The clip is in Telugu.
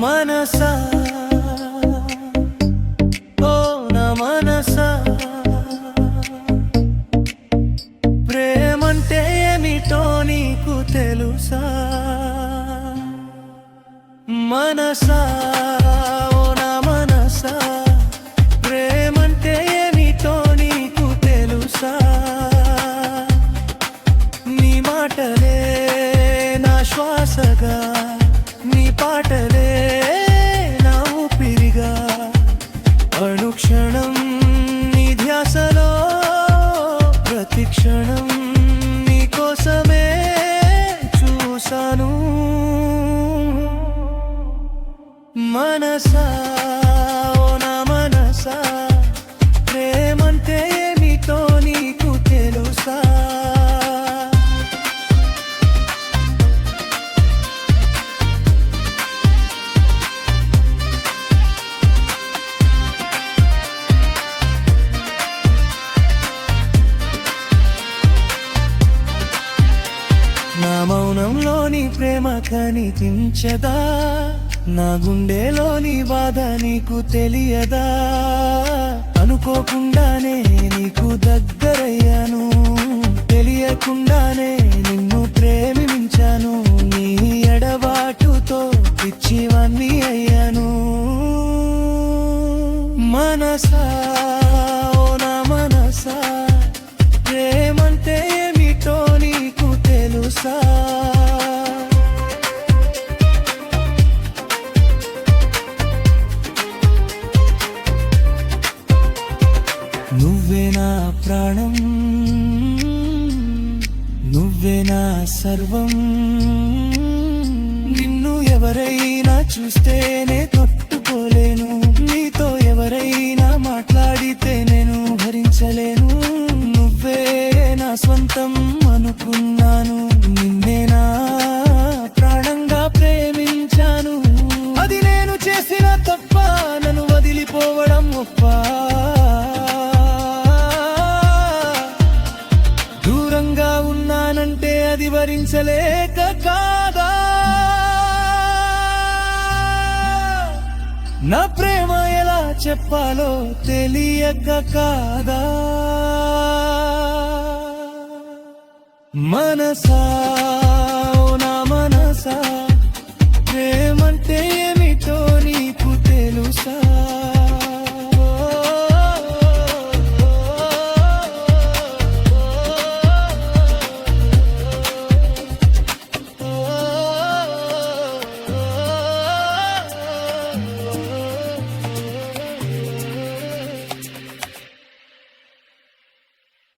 మనసా ఓ నా మనసా ప్రేమంటే ఏమిటో నీకు తెలుసా మనసా ఓ నా మనసా ప్రేమంటే ఏమిటో నీకు తెలుసా నీ మాటలే నా శ్వాసగా నీ పాటలే నా ఊపిరిగా అనుక్షణం నీ ధ్యాసలో ప్రతిక్షణం నీ కోసమే చూశాను మనసా ఓ నా మనసా ప్రేమంటే ఏమిటో నీకు తెలుసా నా మౌనంలోని ప్రేమ కనిపించదా నా గుండెలోని బాధ నీకు తెలియదా అనుకోకుండానే నీకు దగ్గరయ్యాను తెలియకుండానే నిన్ను ప్రేమించాను నీ ఎడబాటుతో పిచ్చివన్నీ అయ్యాను మనసా ఓ నా మనసా ప్రేమంటే ఏమిటో నీకు తెలుసా నువ్వే నా ప్రాణం నువ్వే నా సర్వం నిన్ను ఎవరైనా చూస్తేనే తట్టుకోలేను నీతో ఎవరైనా మాట్లాడితే నేను భరించలేను నువ్వే నా స్వంతం అనుకున్నాను నిన్నే నా ప్రాణంగా ప్రేమించాను అది నేను చేసిన తప్ప నన్ను వదిలిపోవడం గొప్ప దూరంగా ఉన్నానంటే అది భరించలేక కాదా నా ప్రేమ ఎలా చెప్పాలో తెలియక కాదా మనసా ఓ నా మనసా